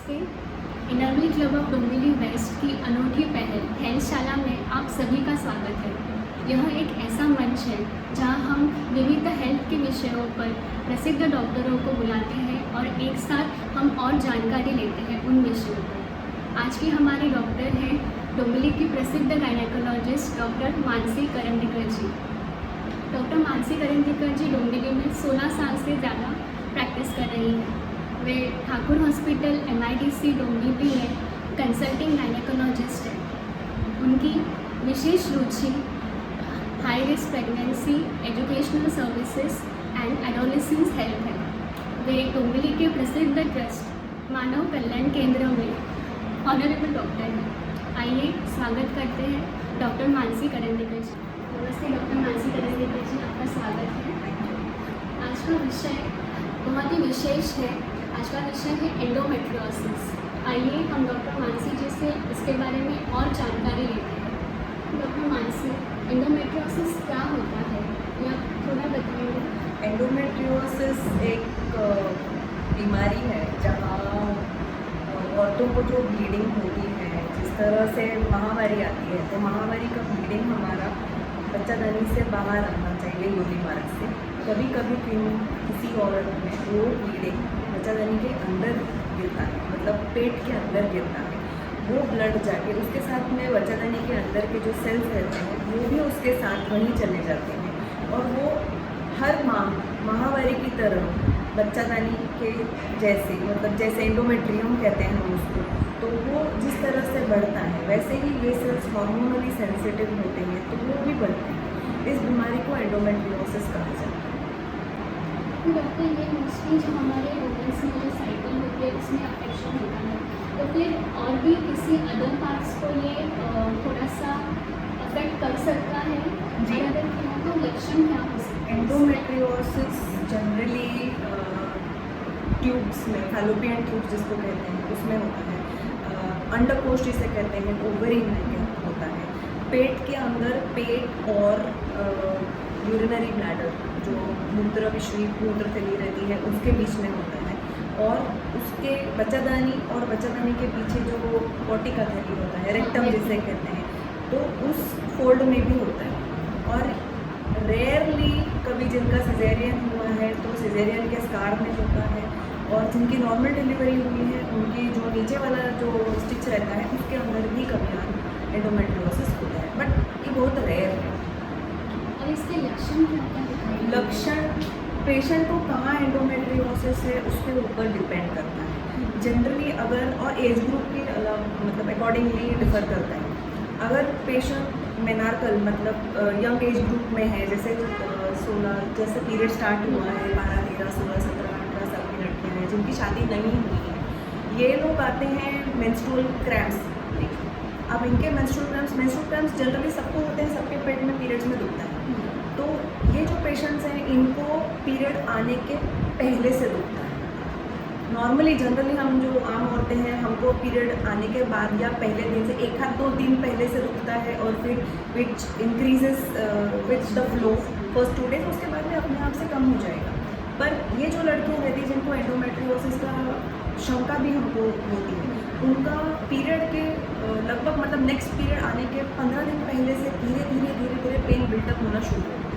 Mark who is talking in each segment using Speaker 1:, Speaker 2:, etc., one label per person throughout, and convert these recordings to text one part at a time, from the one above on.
Speaker 1: नमस्ते। इनरवी club of Dombivli waste की अनूठी पहल हेल्थशाला में आप सभी का स्वागत है। यह एक ऐसा मंच है जहां हम विविध हेल्थ के विषयों पर प्रसिद्ध डॉक्टरों को बुलाते हैं और एक साथ हम और जानकारी लेते हैं उन विषयों पर। आज की हमारी डॉक्टर हैं डोंबिवली की प्रसिद्ध gynaecologist doctor Mansi Karandikar ji. Doctor Mansi Karandikar ji Dombivli में 16 साल से ज़्यादा प्रैक्टिस कर रही हैं। वे ठाकुर हॉस्पिटल MIDC डोंबिवली में कंसल्टिंग गायनेकोलॉजिस्ट हैं। उनकी विशेष रुचि high risk pregnancy, educational services and adolescence health है। वे डोंबिवली के प्रसिद्ध ट्रस्ट मानव कल्याण केंद्र में ऑनरेबल डॉक्टर हैं। आइए स्वागत करते हैं डॉक्टर मानसी करंदीकर जी। नमस्ते डॉक्टर मानसी करंदीकर जी, आपका स्वागत है। आज का विषय बहुत ही विशेष है। आज का विषय है एंडोमेट्रियोसिस। आइए हम डॉक्टर मानसी जी से इसके बारे में और जानकारी लेते हैं। डॉक्टर मानसी, एंडोमेट्रियोसिस क्या होता है या थोड़ा बताएंगे?
Speaker 2: एंडोमेट्रियोसिस एक बीमारी है जहाँ औरतों को जो ब्लीडिंग होती है, जिस तरह से महामारी आती है, तो महामारी का ब्लीडिंग हमारा बच्चादानी से बाहर आना चाहिए योनि मार्ग से। कभी कभी किसी औरत में वो ब्लीडिंग बच्चादानी के अंदर गिरता है, मतलब पेट के अंदर गिरता है। वो ब्लड जाके उसके साथ में बच्चादानी के अंदर के जो सेल्स रहते हैं वो भी उसके साथ वहीं चले जाते हैं और वो हर महामारी की तरह बच्चादानी के जैसे, मतलब जैसे एंडोमेट्रियम कहते हैं हम उसको, तो वो जिस तरह से बढ़ता है वैसे ही ये सेल्स हार्मोनली सेंसिटिव होते हैं तो वो भी बढ़ते हैं। इस बीमारी को एंडोमेट्रियोसिस कहा जाता है।
Speaker 1: डॉक्टर, ये मोस्टली जो हमारे ओवल्स में जो साइकिल होती है उसमें अफेक्शन होता है, तो फिर और भी किसी अदर पार्ट्स को ये थोड़ा सा अफेक्ट कर सकता है जी? अगर क्या तो लक्षण क्या हो सकते हैं?
Speaker 2: एंडोमेट्रियोसिस जनरली ट्यूब्स में, फैलोपियन ट्यूब्स जिसको कहते हैं, उसमें होता है। अंडकोश जिसे कहते हैं, ओवरी में होता है। पेट के अंदर पेट और यूरिनरी ब्लैडर जो मूत्र पिशवी मूत्र थैली रहती है उसके बीच में होता है, और उसके बच्चादानी और बच्चादानी के पीछे जो कोटिका थैली होता है, रेक्टम जिसे कहते हैं, तो उस फोल्ड में भी होता है। और रेयरली कभी जिनका सिजेरियन हुआ है तो सिजेरियन के स्कार में होता है, और जिनकी नॉर्मल डिलीवरी हुई है उनकी जो नीचे वाला जो स्टिच रहता है उसके अंदर भी कभी एंडोमेट्रियोसिस होता है, बट ये बहुत रेयर है।
Speaker 1: और इसके लक्षण क्या दिखाई?
Speaker 2: लक्षण पेशेंट को कहाँ एंडोमेट्रियोसिस है उसके ऊपर डिपेंड करता है जनरली, अगर और एज ग्रुप के अलग, मतलब अकॉर्डिंगली डिफर करता है। अगर पेशेंट मेनार्कल मतलब यंग एज ग्रुप में है, जैसे 16 जैसे पीरियड स्टार्ट हुआ है, 12, 13, 16, 17, 18 साल की लड़कियाँ हैं जिनकी शादी नहीं हुई है, ये लोग आते हैं मेंस्ट्रुअल क्रैम्प्स। अब इनके मेंस्ट्रुअल क्रैम्प्स जनरली सबको होते हैं, सबके पेट में पीरियड्स में दुखता है। तो ये जो पेशेंट्स हैं इनको पीरियड आने के पहले से दुखता है। नॉर्मली जनरली हम जो आम औरतें हैं हमको पीरियड आने के बाद या पहले दिन से 1-2 दिन पहले से दुखता है, और फिर which increases with the flow first 2 days, उसके बाद में अपने आप से कम हो जाएगा। पर ये जो लड़कियाँ रहती हैं जिनको एंडोमेट्रियोसिस का शंका भी हमको होती है, उनका पीरियड के लगभग, मतलब नेक्स्ट पीरियड आने के 15 दिन पहले से धीरे धीरे पेन बिल्टअप होना शुरू होता है।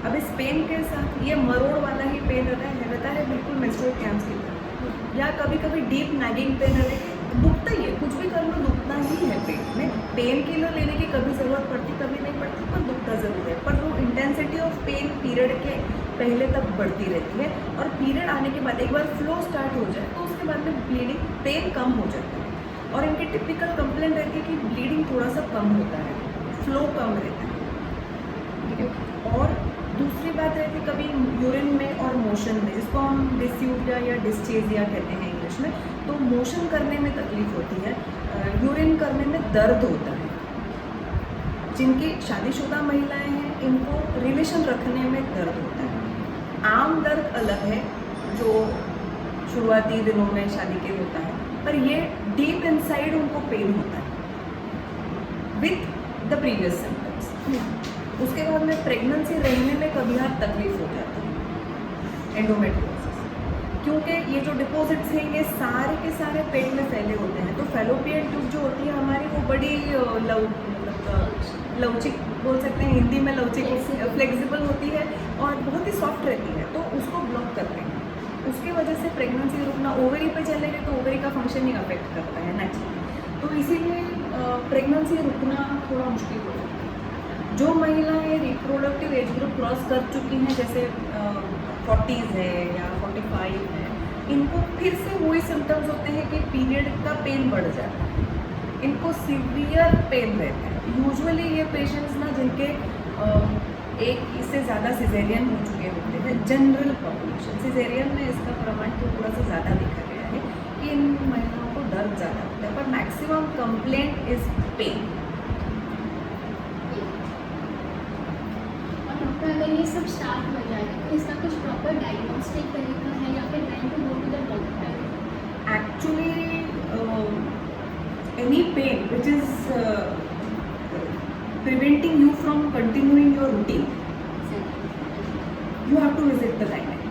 Speaker 2: अब इस पेन के साथ ये मरोड़ वाला ही पेन रहता है बिल्कुल मेंस्ट्रुअल क्रैम्प्स की तरह, या कभी कभी डीप नैगिंग पेन रहता है। दुखता ही है, कुछ भी कर लो दुखता ही है पेट में। पेन किलर लेने की कभी ज़रूरत पड़ती, कभी नहीं पड़ती, पर दुखता ज़रूर है। पर वो इंटेंसिटी ऑफ पेन पीरियड के पहले तक बढ़ती रहती है, और पीरियड आने के बाद एक बार फ्लो स्टार्ट हो जाए तो उसके बाद में ब्लीडिंग पेन कम हो जाता है, और इनकी टिपिकल कंप्लेंट रहती है कि ब्लीडिंग थोड़ा सा कम होता है, फ्लो कम रहता है, ठीक है। और दूसरी बात रहती है कभी यूरिन में और मोशन में, जिसको हम डिस्यूरिया या डिस्चेजिया कहते हैं इंग्लिश में, तो मोशन करने में तकलीफ होती है, यूरिन करने में दर्द होता है। जिनकी शादीशुदा महिलाएं हैं इनको रिलेशन रखने में दर्द होता है। आम दर्द अलग है जो शुरुआती दिनों में शादी के होता है, पर ये डीप इनसाइड उनको पेन होता है विथ द प्रीवियस सिम्टम्स। उसके बाद में प्रेगनेंसी रहने में कभी हाथ तकलीफ हो जाती है एंडोमेट्रियोसिस। क्योंकि ये जो डिपॉजिट्स हैं ये सारे के सारे पेट में फैले होते हैं। तो फैलोपियन ट्यूब जो होती है हमारी वो बड़ी लवचिक बोल सकते हैं, हिंदी में लवचिक, फ्लेक्सिबल होती है और बहुत ही सॉफ्ट रहती है, तो उसको ब्लॉक करते हैं। उसकी वजह से प्रेगनेंसी रुकना, ओवरी पे चले गए तो ओवरी का फंक्शनिंग अफेक्ट करता है नेचुरली, तो इसीलिए प्रेगनेंसी रुकना थोड़ा मुश्किल हो जाता है। जो महिलाएं रिप्रोडक्टिव एज ग्रुप क्रॉस कर चुकी हैं, जैसे 40s है या 45 है, इनको फिर से वही सिम्टम्स होते हैं कि पीरियड का पेन बढ़ जाता है, इनको सीवियर पेन रहता है। यूजुअली ये पेशेंट्स ना जिनके एक इससे ज़्यादा सिजेरियन हो चुके होते हैं, जनरल पॉपुलेशन सिजेरियन में इसका प्रमाण तो थोड़ा सा ज़्यादा देखा गया है कि इन महिलाओं को दर्द ज़्यादा होता है, पर मैक्सिमम कंप्लेंट इज पेन।
Speaker 1: और डॉक्टर अगर ये सब स्टार्ट हो जाए तो इसका कुछ प्रॉपर डायग्नोस्टिक तरीका है या फिर when to go to the doctor?
Speaker 2: Actually, any pain which is preventing you from continuing your routine, you have to visit the gynec.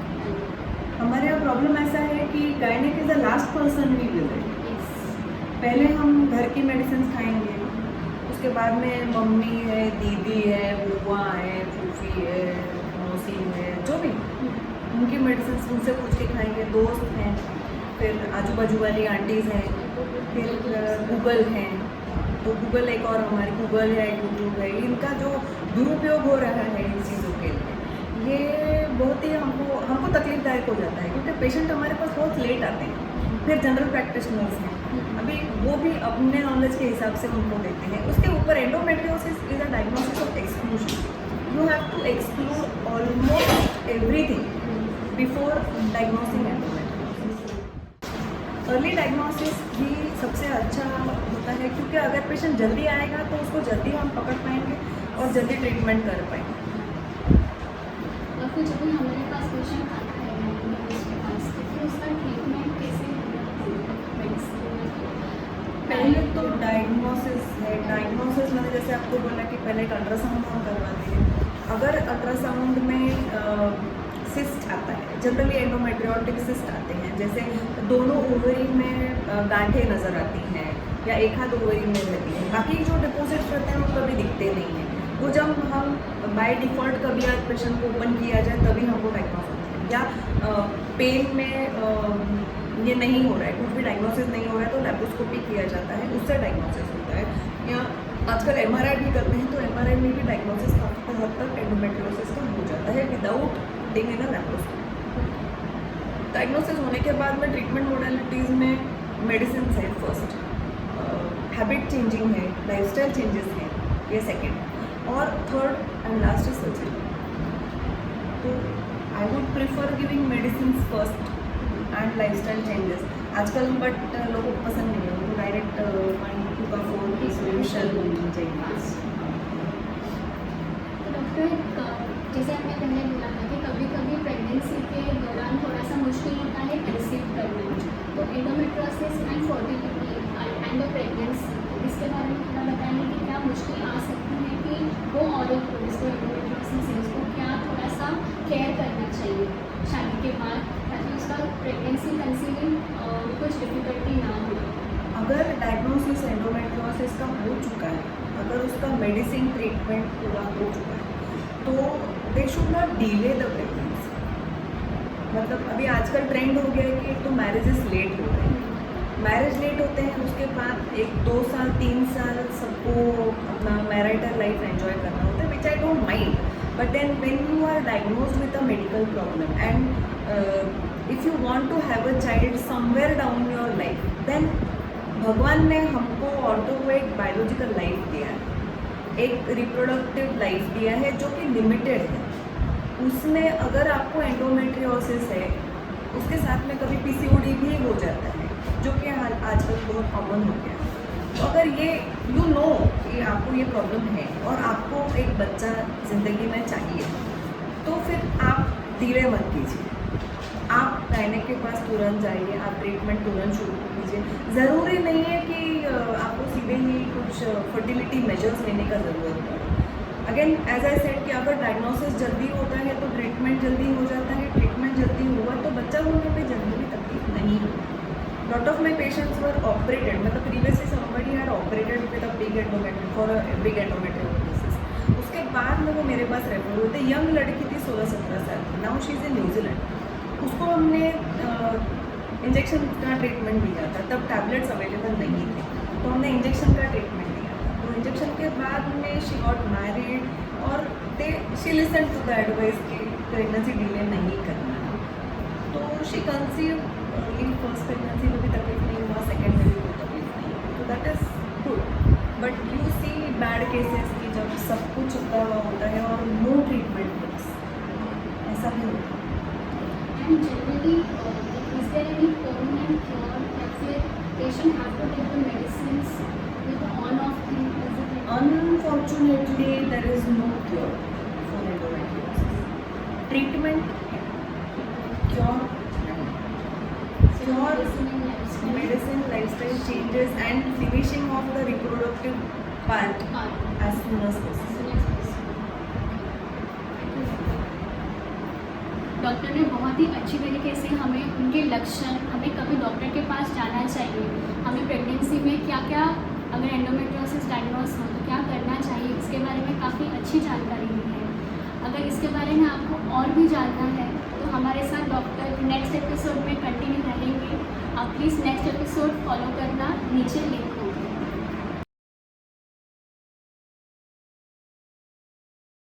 Speaker 2: हमारे यहाँ प्रॉब्लम ऐसा है कि gynaec is the last person we visit. पहले हम घर की medicine खाएंगे, उसके बाद में मम्मी है, दीदी है, बुआ है, फूफी है, मौसी है, जो भी उनकी मेडिसिन उनसे पूछ के खाएंगे, दोस्त हैं, फिर आजू बाजू वाली आंटीज़ हैं, फिर गूगल हैं, तो गूगल एक और हमारी गूगल है, यूट्यूब है, इनका जो दुरुपयोग हो रहा है इन चीज़ों के लिए, ये बहुत ही हमको तकलीफदायक हो जाता है, क्योंकि पेशेंट हमारे पास बहुत लेट आते हैं। फिर जनरल प्रैक्टिशनर्स हैं, अभी वो भी अपने नॉलेज के हिसाब से उनको देते हैं। उसके ऊपर endometriosis is a diagnosis of exclusion. You have to exclude almost everything before diagnosing endometriosis. Early diagnosis भी सबसे अच्छा होता है, क्योंकि अगर पेशेंट जल्दी आएगा तो उसको जल्दी हम पकड़ पाएंगे और जल्दी ट्रीटमेंट कर पाएंगे।
Speaker 1: और फिर जब भी हमारे पास पेशेंट आता है डायग्नोसिस के पास, तो फिर उसका ट्रीटमेंट कैसे
Speaker 2: पहले तो डायग्नोसिस है। डायग्नोसिस मैंने जैसे आपको बोला कि पहले एक अल्ट्रासाउंड हम करवाते हैं। अगर अल्ट्रासाउंड में सिस्ट आता है, जनरली एंडोमेट्रियोटिक सिस्ट आते हैं, जैसे दोनों ओवरी में गांठें नज़र आती हैं या एक हाथ ओवरी में रहती है, बाकी जो डिपॉजिट्स रहते हैं वो कभी दिखते नहीं हैं। वो जब हम बाय डिफ़ॉल्ट कभी आज पेशेंट को ओपन किया जाए तभी हमको डायग्नोस होता है, या पेन में ये नहीं हो रहा है, कुछ भी डायग्नोसिस नहीं हो रहा है तो लैप्रोस्कोपी किया जाता है, उससे डायग्नोसिस होता है। या आजकल MRI भी करते हैं, तो MRI में भी डायग्नोसिस काफ़ी हद तक एंडोमेट्रियोसिस का हो जाता है without doing in a laparoscopy. Diagnosis होने के बाद में ट्रीटमेंट मोडालिटीज़ में मेडिसिन है फर्स्ट, हैबिट चेंजिंग है, लाइफस्टाइल चेंजेस हैं, ये सेकेंड, और third and last is surgery. तो I would prefer giving medicine first and lifestyle changes. आजकल बट लोगों को पसंद नहीं है, उनको डायरेक्ट 1-2 की सोल्यूशन चाहिए।
Speaker 1: तो डॉक्टर, जैसे आपने पहले बोला था कि कभी कभी प्रेगनेंसी के दौरान थोड़ा सा मुश्किल होता है कंसीव करना, तो endometriosis and fertility and the pregnancy, इसके बारे में थोड़ा बताएंगे कि क्या मुश्किल आ सकती है कि वो औरत को जिसको एंडोमेट्रियोसिस है उसको क्या थोड़ा सा केयर करना चाहिए शादी के बाद, ताकि उसका प्रेगनेंसी कंसीविंग कुछ डिफिकल्टी ना हो।
Speaker 2: अगर डायग्नोसिस एंडोमेट्रियोसिस का हो चुका है, अगर उसका मेडिसिन ट्रीटमेंट पूरा हो चुका है, तो they should not delay the pregnancy. मतलब अभी आजकल ट्रेंड हो गया है कि एक तो मैरिजेस लेट हो रहे हैं, मैरिज लेट होते हैं, उसके बाद 1-2 साल 3 साल सबको अपना मैरिटल लाइफ एंजॉय करना होता है, which I don't mind, but then when you are diagnosed with a medical problem and if you want to have a child somewhere down your life, then भगवान ने हमको औरतों को एक बायोलॉजिकल लाइफ दिया है, एक रिप्रोडक्टिव लाइफ दिया है जो कि लिमिटेड है। उसमें अगर आपको एंडोमेट्रियोसिस है, उसके साथ में कभी PCOD भी हो जाता है, जो कि आजकल बहुत कॉमन हो गया है। तो अगर ये यू नो कि आपको ये प्रॉब्लम है और आपको एक बच्चा ज़िंदगी में चाहिए, तो फिर आप धीरे मत कीजिए, आप गायनेक के पास तुरंत जाइए, आप ट्रीटमेंट तुरंत शुरू कीजिए। ज़रूरी नहीं है कि आपको सीधे ही कुछ फर्टिलिटी मेजर्स लेने का ज़रूरत है। अगेन एज आई सेड कि अगर डायग्नोसिस जल्दी होता है तो ट्रीटमेंट जल्दी हो जाता है, ट्रीटमेंट जल्दी हुआ तो बच्चा होने पे जल्दी lot of my patients were operated, मतलब previously somebody had operated with a big endometrium for a big endometriosis. उसके बाद में वो मेरे पास रेफर हुए थे. यंग लड़की थी 16-17 साल की. Now she is in New Zealand. उसको हमने इंजेक्शन का ट्रीटमेंट दिया था. तब टैबलेट्स अवेलेबल नहीं थे, तो हमने इंजेक्शन का ट्रीटमेंट दिया था. तो इंजेक्शन के बाद में शी गॉट मैरिड और she listen to the advice कि प्रेगनेंसी डिले नहीं करना है. तो she conceive in first pregnancy में भी तकलीफ नहीं हुआ, सेकेंड में भी कोई तकलीफ नहीं हुई. तो that is good. But you see bad cases की जब सब कुछ चुका हुआ होता है और नो ट्रीटमेंट मिक्स, ऐसा भी होता है.
Speaker 1: And generally, is there any permanent cure or फिर patient have to take the medicines with on-off thing? Is it like
Speaker 2: Unfortunately, there is no cure for endometriosis. Treatment है, cure नहीं.
Speaker 1: so
Speaker 2: Cure,
Speaker 1: medicine and lifestyle?
Speaker 2: medicine, lifestyle changes and finishing of the reproductive part as soon as possible.
Speaker 1: Doctor ने बहुत ही अच्छी तरीके से हमें उनके लक्षण, हमें कभी डॉक्टर के पास जाना चाहिए, हमें प्रेगनेंसी में क्या क्या, अगर एंडोमेट्रियोसिस डायग्नोस हो तो क्या करना चाहिए, इसके बारे में काफ़ी अच्छी जानकारी दी है. अगर इसके बारे में आपको और भी जानना है तो हमारे साथ डॉक्टर नेक्स्ट एपिसोड में कंटिन्यू रहेंगे. आप प्लीज़ नेक्स्ट एपिसोड फॉलो करना, नीचे लिंक